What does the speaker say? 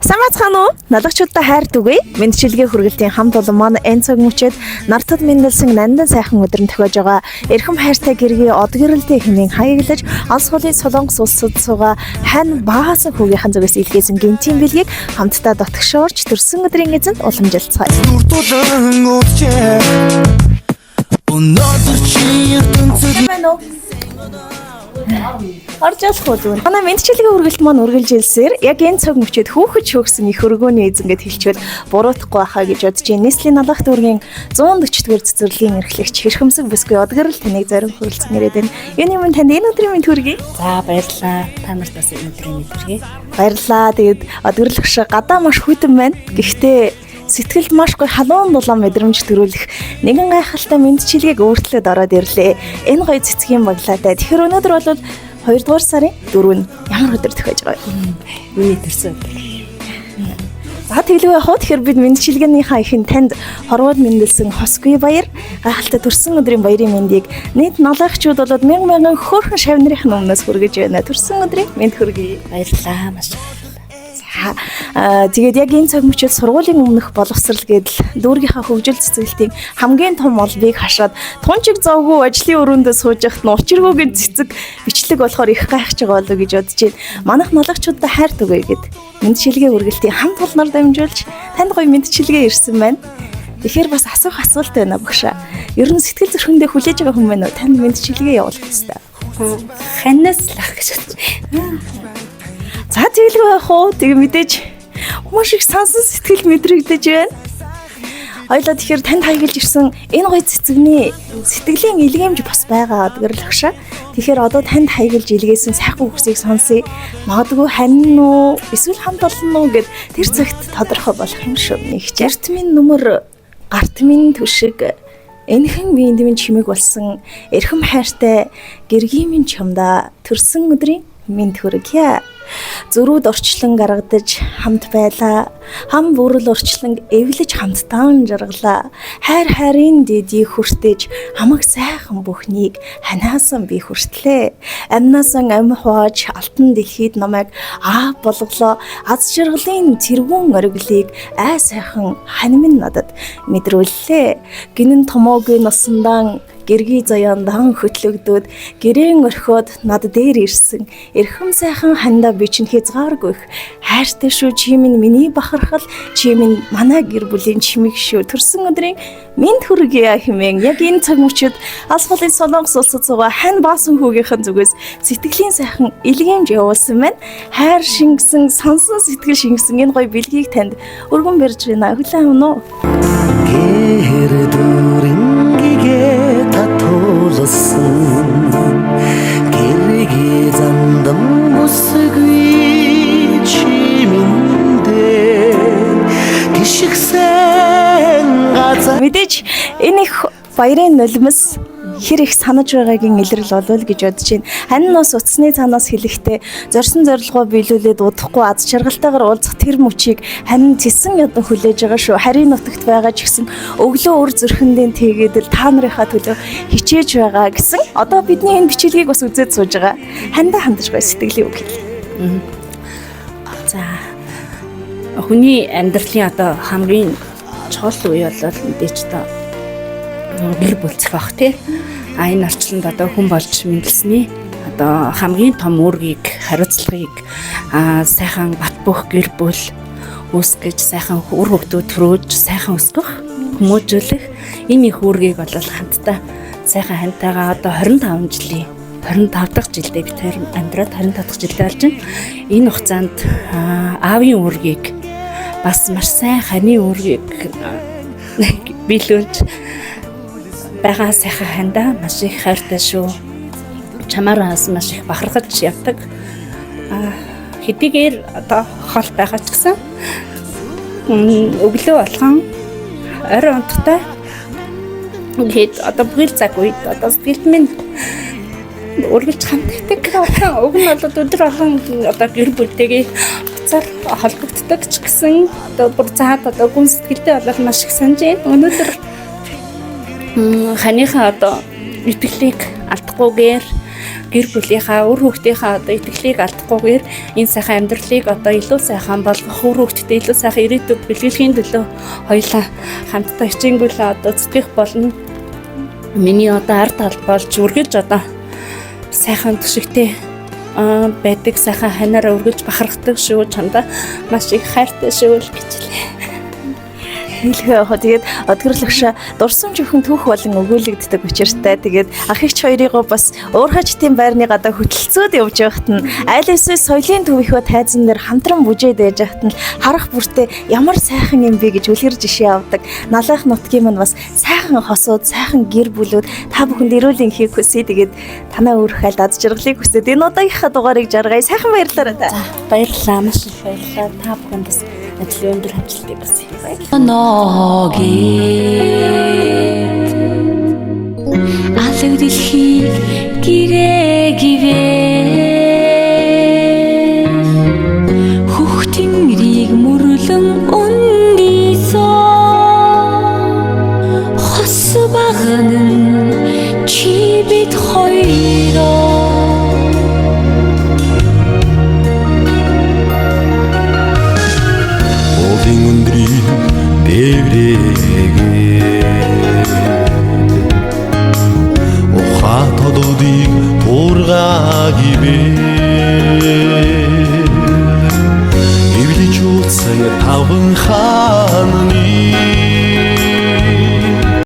Самацхан уу? Налагчуудаа хайр түгэе. Мэдчилгээ хүргэлтийн хамт олон маань энэ цаг мөчид нартад мэндэлсэн нандан сайхан өдрөнд тохиож байгаа. Эрхэм хайртай гэргийн од гэрэлтэй хэмээн хаяглаж, онц холын солонгос улсад суугаа хань баасан хүүгийнхэн зүгээс илгээсэн гинтийн бэлгийг хамтдаа дотгошоорч төрсөн өдрийн эзэнд уламжилцгаая. Орж ялах уу? Манай мэдчилгээ үргэлт маань үргэлжилсээр яг энэ цаг мөчид хүүхэд шөөгсөн их өргөөний эзэнгээд хэлчихвэл буруутахгүй байхаа гэж бодож байна. Нийслэлийн налах дүүргийн 140-р цэцэрлэгийн эрхлэгч Хэрхэмсэг бүсгүй одгэрэл таныг зарим хүрэлцэн ирээд байна. Юуны өмнө танд энэ өдрийн мэнд хүргэе. За баярлалаа. Та нарт бас энэ өдрийн мэнд хүргэе. Баярлалаа. Тэгээд одгэрэл шиг гадаа маш хүйтэн байна. Гэхдээ сэтгэлд маш гоё халуун дулаан мэдрэмж төрүүлэх нэгэн гайхалтай мэдчилгээг өөртлөд ороод ирлээ. Энэ гоё цэцгийн баглаатай. Тэгэхээр өнөөдөр бол 2 дугаар сарын 4-нд ямар өдөр тохиож байгаа юм? Миний төрсөн өдөр. За тэглэв яах вэ? Тэгэхээр бид мэдчилгээнийхаа ихэнд танд хорвоод мэндэлсэн хосгүй баяр, гайхалтай төрсөн өдрийн баярын мэндийг нийт налаагчуд болоод мянган хөөрхөн шавнырын өмнөөс хүргэж байна. Төрсөн өдрийн мэнд хүргэе. Баярлалаа. Маш тэгээд яг энэ цаг мөчид сургуулийн өмнөх боловсрал гэдэл дүүргийнхаа хөгжил цэцгэлтийн хамгийн том олбыг хашаад тунчиг завгүй ажлын өрөөндөө сууж яхад нь учиргүйгийн цэцэг бичлэг болохоор их гайхаж байгаа болов гэж бодож байна. Манайх налагчуудаа хайр түгэе гэд мэдчилгээ үргэлтийн хамт олноор дамжуулж танд гоё мэдчилгээ ирсэн байна. Тэгэхээр бас асуух асуулт байна багшаа. Ер нь сэтгэл зүрхэндээ хүлээж байгаа хүн байна уу? Танд мэдчилгээ явуулах хэрэгтэй. ханаас лах гэж бодож. За тэглэв яах уу? Тэгээ мэдээж маш их сансан сэтгэл мэдрэгдэж байна. Хоёлаа тэгэхээр танд хаяглаж ирсэн энэ гоё цэцэгний сэтгэлийн илгээмж бас байгаа гэдгэрлагшаа. Тэгэхээр одоо танд хаяглаж илгээсэн сайхан үгсийг сонсъё. Магадгүй хань уу, эсвэл хамт олон уу гэд тэр цагт тодорхой болох юм шүү. Нэг жарт минь нүмер, гарт минь түшиг, энхэн биеинд минь чимэг болсон эрхэм хайртай гэргийн минь чамда төрсөн өдрийн мэнд хүргье. Зүрүүд орчлон гаргадаж хамт байлаа. Хам бүрэл орчлон эвлэж хамтдаа жаргалаа. Хайр хайрын дэдийг хүртэж хамаг сайхан бүхнийг ханаасан би хүртлээ. Амнаасан ам хувааж алтан дэлхийд намайг болголоо. Аз жаргалын цэргүүн ориглыг ай сайхан хань минь надад мэдрүүллээ. Гинэн томоогийн носндан гэргий заяандан хөтлөгдөөд гэрээн орхиод над дээр ирсэн эрхэм сайхан хандаа би чинь хязгааргүй хайртай шүү чи минь миний бахархал чи минь манай гэр бүлийн чимэг шүү төрсөн өдрийн мэнд хүргэе хэмээн яг энэ цаг мөчид алс холын солонгос улсад суугаа хань баасан хүүгийнхэн зүгээс сэтгэлийн сайхан илгээмж явуулсан байна. Хайр шингэсэн сонсон сэтгэл шингэсэн энэ гоё бэлгийг танд өргөн барьж байна. Хүлээн авах уу? Гэр дүрингээ татуулсан гэрээ зандам бүсгүй чимэндээ гიშгсэн газар мэдээж энэ их баярын нулимс хэр их санаж байгаагийн илрэл болов гэж бодож байна. Харин нас утасны цаанаас хэлэхдээ зорьсон зорилгоо биелүүлээд удахгүй аз жаргалтайгаар уулзах тэр мөчийг харин цэсэн ядан хүлээж байгаа шүү. Харийн нутагт байгаа ч гэсэн өглөө өр зүрхэндээ тэгээд л та нарынхаа төлөө хичээж байгаа гэсэн. Одоо бидний энэ бичлэгийг бас үзээд сууж байгаа. Хандаа хандаж гоё сэтгэлийн үг хэлээ. За. Хүний амьдралын одоо хамгийн чухал үе болол мэдээч та гэр бүлцэх бах тий. Энэ орчлонд одоо хүн болж мэндэлсний одоо хамгийн том үүргийг хариуцлагыг сайхан бат бөх гэр бүл үүсгэж сайхан үр хөвгтүүд төрөөж сайхан өсгөх хүмүүжүүлэх энэ их үүргийг бол хамтдаа сайхан хантайгаа одоо 25 жилийн 25 дахь жилдээ бид хоёр амьдраад 25 дахь жилдээ болж байна. Энэ хугацаанд аавын үүргийг бас маш сайн ханы үүргийг биелүүлж байгаа сайхан хандаа маш их хайртай шүү. Чамаараас маш их бахархаж явдаг. Хэдийгээр одоо хол байгаа ч гэсэн өглөө болгон орой унтахтай хэд одоо бүхэл цаг үед одоо сэтгэлд минь үргэлж ханддаг. Уг нь бол өдөр болгон одоо гэр бүлтэйгээ буцаар холбогддог ч гэсэн одоо бүр цаад одоо гүн сэтгэлдээ бол маш их санаж байна. Өнөөдөр ханыхаа одоо итгэлийг алдахгүйгээр гэр бүлийнхаа үр хүүхдийнхаа одоо итгэлийг алдахгүйгээр энэ сайхан амьдралыг одоо илүү сайхан болгох, үр хүүхдэд илүү сайхан ирээдүйг бэлгэлэхийн төлөө хоёулаа хамтдаа хичээнгүйлээ одоо зүтгэх болно. Миний одоо ард тал болж үргэлж одоо сайхан төшигтэй байдаг, сайхан ханаараа үргэлж бахархдаг шүү. Чамдаа маш их хайртай шүү л гэж хэлээ. Хэлгээ яах вэ? Тэгээд одгорлогшоо дурсамж өхөн түүх болон өгүүлэгддэг учиртай. Тэгээд ах эгч хоёрыгоо бас уурхачтын байрны гадаа хөтөлцөөд явж байхад нь айл эсвэл соёлын төв их ба тайзан дээр хамтран бүжээд байж байхад нь харах бүртээ ямар сайхан юм бэ гэж үлгэр жишээ авдаг. Налах нутгийн маань бас сайхан хосууд, сайхан гэр бүлүүд та бүхэнд эрүүлийн хийх хүсье. Тэгээд танаа өөрөх аль ад жаргалыг хүсээд энэ удаагийнхаа дугаарыг жаргая. Сайхан баярлалаа та. Баярлалаа, маш их баярлалаа. Та бүхэнд бас ажлын өндөр хамжилтыг хүсье. Ногит алаг дэлхийг гэрээ хөхтэн нэрийг мөрлөн ундийсон хос багнан чи бид хоёроо Ухаатодыг туургаагибэ эвлиж утсан таван хааны